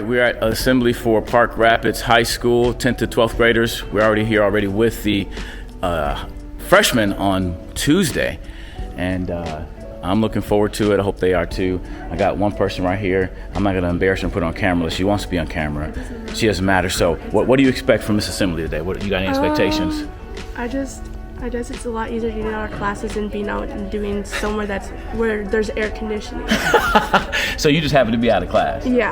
right, we're at assembly for Park Rapids High School, 10th to 12th graders. We're already here with the freshmen on Tuesday, and I'm looking forward to it. I hope they are too. I got one person right here. I'm not gonna embarrass her and put her on camera. She wants to be on camera. She doesn't matter. So what do you expect from this assembly today? What you got any expectations? I guess it's a lot easier getting out of classes and being out and doing somewhere where there's air conditioning. So you just happen to be out of class? Yeah.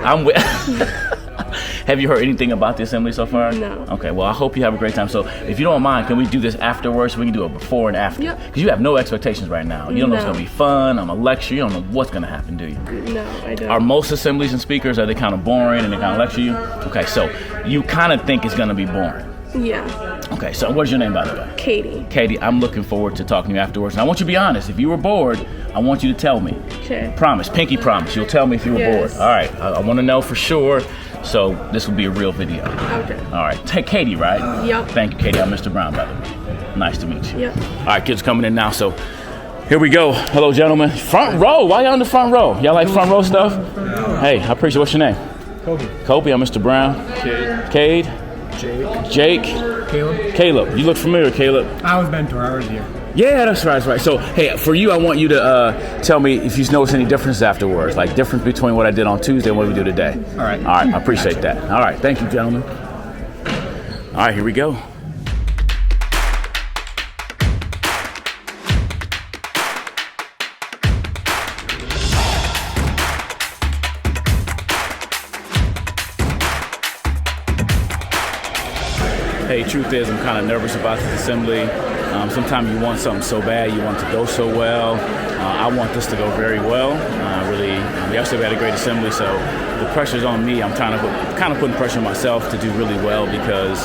Have you heard anything about the assembly so far? No. Okay, well, I hope you have a great time. So if you don't mind, can we do this afterwards so we can do it before and after? Yep. Because you have no expectations right now. You don't know if it's going to be fun, I'm a lecture, you don't know what's going to happen, do you? No, I don't. Are most assemblies and speakers, are they kind of boring and they kind of lecture you? Okay, so you kind of think it's going to be boring. Yeah. Okay, so what's your name, by the way? Katie. Katie, I'm looking forward to talking to you afterwards. And I want you to be honest. If you were bored, I want you to tell me. Okay. Promise, pinky promise. You'll tell me if you were bored. All right, I want to know for sure. So this will be a real video. Okay. All right, take Katie, right? Yep. Thank you, Katie. I'm Mr. Brown, by the way. Nice to meet you. Yep. All right, kids coming in now. So here we go. Hello, gentlemen. Front row. Why y'all in the front row? Y'all like front row stuff? Hey, I appreciate. What's your name? Kobe. I'm Mr. Brown. Cade. Jake. Caleb. You look familiar, Caleb. I was mentor. I was here. Yeah, that's right. So, hey, for you, I want you to tell me if you notice any differences afterwards, like difference between what I did on Tuesday and what we do today. All right, I appreciate that. All right, thank you, gentlemen. All right, here we go. Hey, truth is, I'm kind of nervous about this assembly. Sometimes you want something so bad, you want it to go so well. I want this to go very well. Yesterday we had a great assembly, so the pressure's on me. I'm kind of putting pressure on myself to do really well because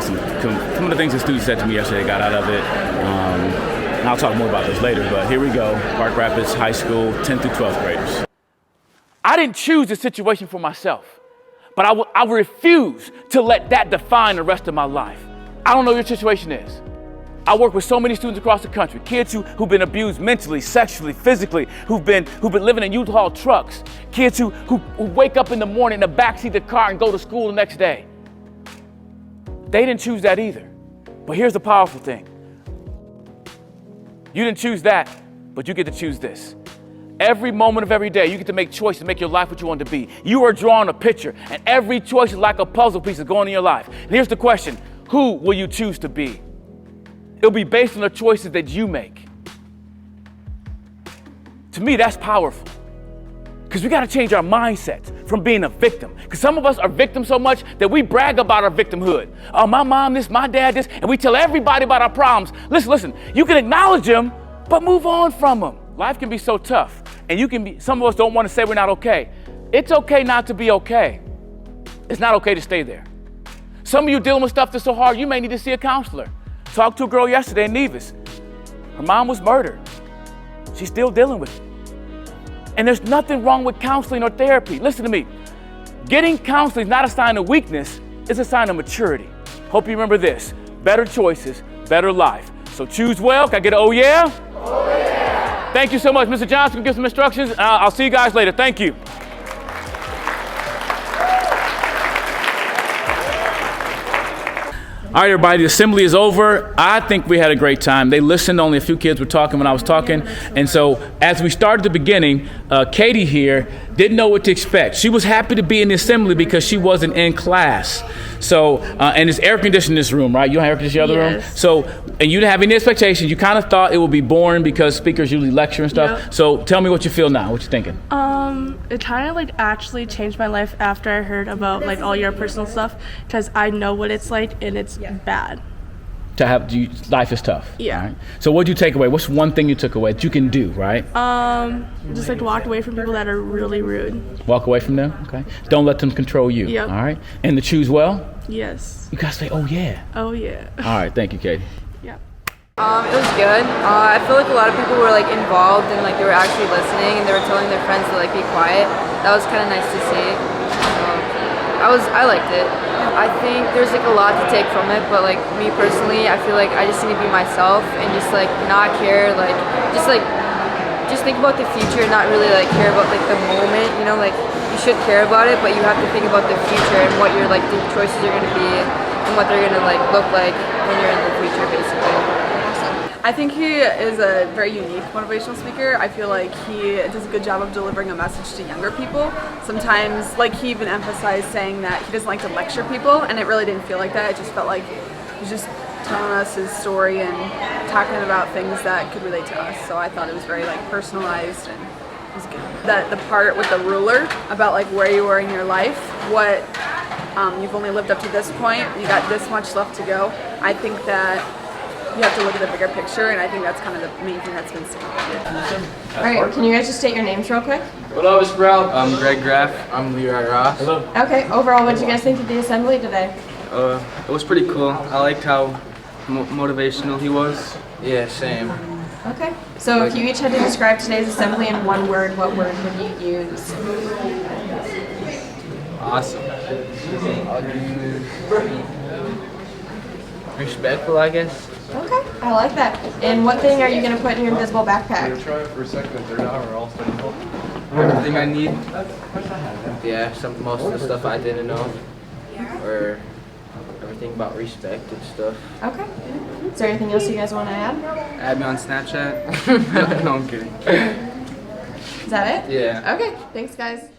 some of the things the students said to me yesterday, got out of it. And I'll talk more about this later, but here we go. Park Rapids High School, 10th through 12th graders. I didn't choose this situation for myself. But I refuse to let that define the rest of my life. I don't know what your situation is. I work with so many students across the country, kids who've been abused mentally, sexually, physically, who've been living in U-Haul trucks, kids who wake up in the morning in the backseat of the car and go to school the next day. They didn't choose that either. But here's the powerful thing. You didn't choose that, but you get to choose this. Every moment of every day, you get to make choices to make your life what you want to be. You are drawing a picture, and every choice is like a puzzle piece going in your life. And here's the question: who will you choose to be? It'll be based on the choices that you make. To me, that's powerful. Because we got to change our mindsets from being a victim. Because some of us are victims so much that we brag about our victimhood. Oh, my mom this, my dad this, and we tell everybody about our problems. Listen, you can acknowledge them, but move on from them. Life can be so tough. And some of us don't want to say we're not okay. It's okay not to be okay. It's not okay to stay there. Some of you dealing with stuff that's so hard, you may need to see a counselor. Talked to a girl yesterday in Nevis. Her mom was murdered. She's still dealing with it. And there's nothing wrong with counseling or therapy. Listen to me. Getting counseling is not a sign of weakness, it's a sign of maturity. Hope you remember this. Better choices, better life. So choose well. Can I get an oh yeah? Oh yeah. Thank you so much. Mr. Johnson, give some instructions. I'll see you guys later. Thank you. All right, everybody, the assembly is over. I think we had a great time. They listened. Only a few kids were talking when I was talking. And so as we started at the beginning, Katie here didn't know what to expect. She was happy to be in the assembly because she wasn't in class. So, and it's air conditioned in this room, right? You don't have air conditioning in the other room? So, and you didn't have any expectations. You kind of thought it would be boring because speakers usually lecture and stuff. Yep. So tell me what you feel now. What you thinking? It kind of actually changed my life after I heard about all your personal stuff, because I know what it's like and it's bad. Life is tough. Yeah. Right? So what did you take away? What's one thing you took away that you can do, right? Just walk away from people that are really rude. Walk away from them? Okay. Don't let them control you. Yep. All right. And to choose well? Yes. You gotta say, oh yeah. Oh yeah. All right. Thank you, Katie. Yeah. It was good. I feel like a lot of people were involved and they were actually listening and they were telling their friends to be quiet. That was kind of nice to see. I liked it. I think there's a lot to take from it, but me personally, I feel I just need to be myself and just not care, just just think about the future and not really like care about like the moment, you know, like you should care about it, but you have to think about the future and what your like the choices are going to be and what they're going to like look like when you're in the future, basically. I think he is a very unique motivational speaker. I feel like he does a good job of delivering a message to younger people. Sometimes, like he even emphasized saying that he doesn't like to lecture people, and it really didn't feel like that. It just felt like he was just telling us his story and talking about things that could relate to us. So I thought it was very like personalized and it was good. That the part with the ruler about like where you were in your life, what you've only lived up to this point, you got this much left to go. I think that you have to look at the bigger picture, and I think that's kind of the main thing that's been sticking with it. All right, can you guys just state your names real quick? What up, Sprout? I'm Greg Graff. I'm Leroy Ross. Hello. Okay, overall, what did you guys think of the assembly today? It was pretty cool. I liked how motivational he was. Yeah, same. Okay, so if you each had to describe today's assembly in one word, what word would you use? Awesome. I'll use respectful, I guess. Okay, I like that. And what thing are you going to put in your invisible backpack? Try it for a second and third hour, I'll study help. Everything I need. Yeah, most of the stuff I didn't know. Or everything about respect and stuff. Okay. Is there anything else you guys want to add? Add me on Snapchat. No, I'm kidding. Is that it? Yeah. Okay, thanks guys.